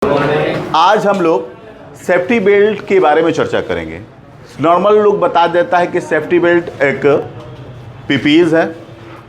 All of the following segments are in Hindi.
आज हम लोग सेफ्टी बेल्ट के बारे में चर्चा करेंगे। नॉर्मल लोग बता देता है कि सेफ्टी बेल्ट एक पीपीज है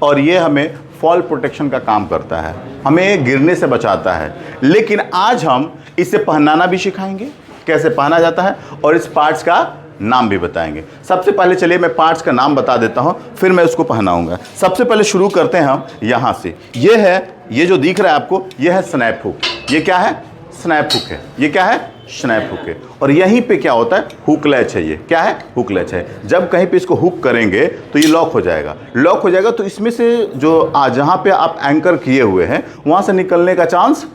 और ये हमें फॉल प्रोटेक्शन का काम करता है, हमें गिरने से बचाता है। लेकिन आज हम इसे पहनाना भी सिखाएंगे, कैसे पहना जाता है, और इस पार्ट्स का नाम भी बताएंगे। सबसे पहले चलिए मैं पार्ट्स का नाम बता देता हूं, फिर मैं उसको पहनाऊंगा। सबसे पहले शुरू करते हैं हम यहाँ से। ये है, ये जो दिख रहा है आपको, ये है स्नैप हुक। ये क्या है? स्नैप हुक है। ये क्या है? स्नैप हुक है। और यहीं पे क्या होता है? हुक लैच है। ये क्या है? हुक लैच है। जब कहीं पे इसको हुक करेंगे तो ये लॉक हो जाएगा। लॉक हो जाएगा तो इसमें से जो जहाँ पे आप एंकर किए हुए हैं वहाँ से निकलने का चांस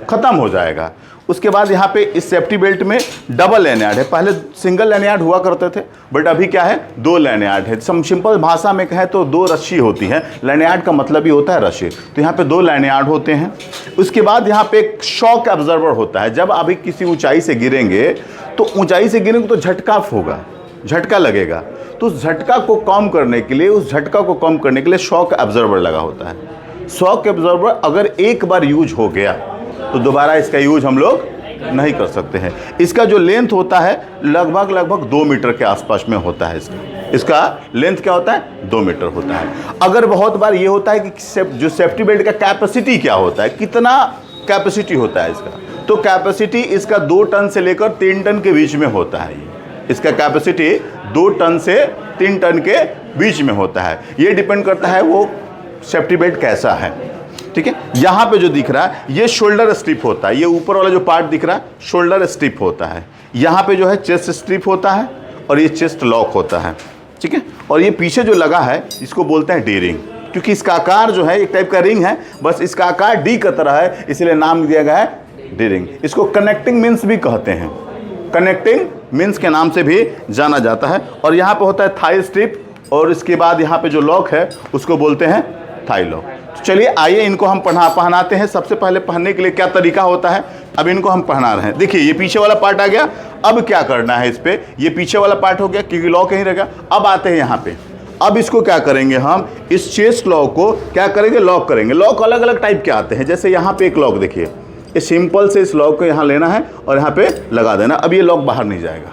खत्म हो जाएगा। उसके बाद यहाँ पे इस सेफ्टी बेल्ट में डबल लैनियार्ड है। पहले सिंगल लैनियार्ड हुआ करते थे, बट अभी क्या है? दो लैनियार्ड है। सिंपल भाषा में कहें तो दो रस्सी होती है। लैनियार्ड का मतलब ही होता है रस्सी। तो यहाँ पे दो लैनियार्ड होते हैं। उसके बाद यहाँ पे एक शॉक एब्जॉर्बर होता है। जब अभी किसी ऊंचाई से गिरेंगे तो ऊंचाई से गिरेंगे तो झटका होगा, झटका लगेगा। तो उस झटका को कम करने के लिए, उस झटका को कम करने के लिए शॉक एब्जॉर्बर लगा होता है। शॉक एब्जॉर्बर अगर एक बार यूज हो गया तो दोबारा इसका यूज हम लोग नहीं कर सकते हैं। इसका जो लेंथ होता है लगभग 2 मीटर के आसपास में होता है। इसका लेंथ क्या होता है? 2 मीटर होता है। अगर बहुत बार ये होता है कि जो सेफ्टी बेल्ट का कैपेसिटी क्या होता है, कितना कैपेसिटी होता है इसका, तो कैपेसिटी इसका 2 टन से लेकर 3 टन के बीच में होता है। इसका कैपेसिटी 2 टन से 3 टन के बीच में होता है। ये डिपेंड करता है वो सेफ्टी बेल्ट कैसा है। ठीक है, यहाँ पे जो दिख रहा है ये शोल्डर स्ट्रिप होता है। ये ऊपर वाला जो पार्ट दिख रहा है शोल्डर स्ट्रिप होता है। यहाँ पे जो है चेस्ट स्ट्रिप होता है और ये चेस्ट लॉक होता है। ठीक है, और ये पीछे जो लगा है इसको बोलते हैं डी रिंग, क्योंकि इसका आकार जो है एक टाइप का रिंग है, बस इसका आकार डी की तरह है, इसलिए नाम दिया गया है डी रिंग। इसको कनेक्टिंग मीन्स भी कहते हैं, कनेक्टिंग मीन्स के नाम से भी जाना जाता है। और यहाँ पे होता है थाई स्ट्रिप, और इसके बाद यहाँ पे जो लॉक है उसको बोलते हैं थाई लॉक। तो चलिए आइए इनको हम पहनाते हैं। सबसे पहले पहनने के लिए क्या तरीका होता है, अब इनको हम पहना रहे हैं। देखिए ये पीछे वाला पार्ट आ गया। अब क्या करना है इस पे, ये पीछे वाला पार्ट हो गया क्योंकि लॉक यहीं रहेगा। अब आते हैं यहाँ पे। अब इसको क्या करेंगे, हम इस चेस्ट लॉक को क्या करेंगे? लॉक करेंगे। लॉक अलग अलग टाइप के आते हैं। जैसे यहाँ पे एक लॉक देखिए, ये सिंपल से इस लॉक को यहाँ लेना है और यहाँ पे लगा देना। अब ये लॉक बाहर नहीं जाएगा,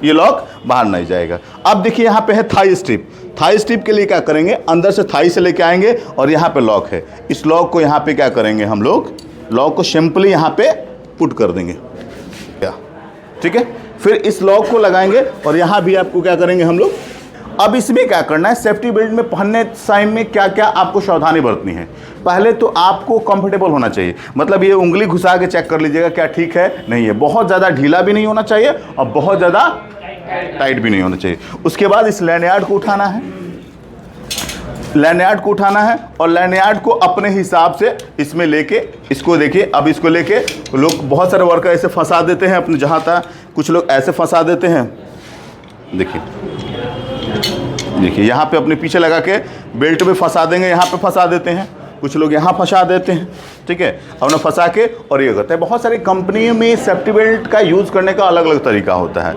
ये लॉक बाहर नहीं जाएगा। अब देखिए यहाँ पे है थाई स्ट्रिप। थाई स्ट्रिप के लिए क्या करेंगे, अंदर से थाई से लेके आएंगे और यहाँ पे लॉक है। इस लॉक को यहाँ पे क्या करेंगे हम लोग, लॉक को सिंपली यहाँ पे पुट कर देंगे। क्या? ठीक है, फिर इस लॉक को लगाएंगे और यहाँ भी आपको क्या करेंगे हम लोग। अब इसमें क्या करना है, सेफ्टी बेल्ट में पहनने टाइम में क्या क्या आपको सावधानी बरतनी है। पहले तो आपको कंफर्टेबल होना चाहिए, मतलब ये उंगली घुसा के चेक कर लीजिएगा क्या ठीक है नहीं है। बहुत ज़्यादा ढीला भी नहीं होना चाहिए और बहुत ज़्यादा टाइट भी नहीं होना चाहिए। उसके बाद इस लैनियार्ड को उठाना है, लैनियार्ड को उठाना है और लैनियार्ड को अपने हिसाब से इसमें लेके, इसको देखिए, अब इसको लेके लोग, बहुत सारे वर्कर ऐसे फंसा देते हैं अपने जहाँ तक, कुछ लोग ऐसे फंसा देते हैं। देखिए देखिए यहाँ पे अपने पीछे लगा के बेल्ट में फंसा देंगे, यहाँ पे फंसा देते हैं, कुछ लोग यहाँ फंसा देते हैं। ठीक है, अपना फंसा के और ये करते हैं। बहुत सारी कंपनियों में सेफ्टी बेल्ट का यूज़ करने का अलग अलग तरीका होता है।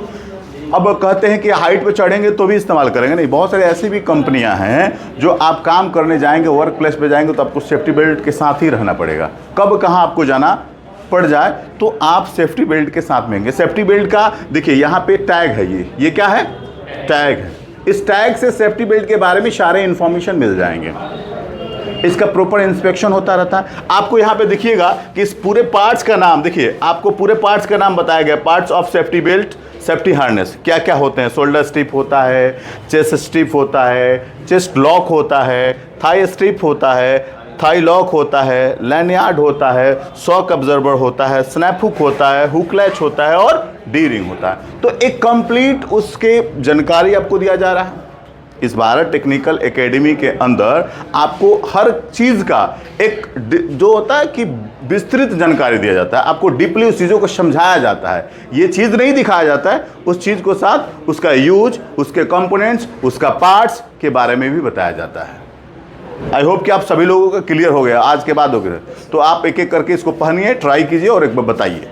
अब कहते हैं कि हाइट पे चढ़ेंगे तो भी इस्तेमाल करेंगे, नहीं। बहुत सारी ऐसी भी कंपनियां हैं जो आप काम करने जाएंगे, वर्क प्लेस पे जाएंगे तो आपको सेफ्टी बेल्ट के साथ ही रहना पड़ेगा। कब कहाँ आपको जाना पड़ जाए तो आप सेफ्टी बेल्ट के साथ में होंगे। सेफ्टी बेल्ट का देखिए यहाँ पे टैग है, ये क्या है? टैग है। इस टैग से सेफ्टी बेल्ट के बारे में सारे इन्फॉर्मेशन मिल जाएंगे। इसका प्रॉपर इंस्पेक्शन होता रहता है। आपको यहाँ पे देखिएगा कि इस पूरे पार्ट्स का नाम, देखिए आपको पूरे पार्ट्स का नाम बताया गया। Parts of safety belt, safety harness क्या क्या होते हैं। शोल्डर स्ट्रिप होता है, चेस्ट स्ट्रिप होता है, चेस्ट लॉक होता है, थाई स्ट्रिप होता है, थाई लॉक होता है, लैनियार्ड होता है, शॉक ऑब्जर्वर होता है, स्नैप हुक होता है, हुक लैच होता है और डी रिंग होता है। तो एक कंप्लीट उसके जानकारी आपको दिया जा रहा है। इस भारत टेक्निकल एकेडमी के अंदर आपको हर चीज़ का एक जो होता है कि विस्तृत जानकारी दिया जाता है। आपको डीपली उस चीज़ों को समझाया जाता है। ये चीज़ नहीं दिखाया जाता है, उस चीज़ को साथ उसका यूज, उसके कंपोनेंट्स, उसका पार्ट्स के बारे में भी बताया जाता है। आई होप कि आप सभी लोगों का क्लियर हो गया, आज के बाद हो गया। तो आप एक एक करके इसको पहनिए, ट्राई कीजिए और एक बार बताइए।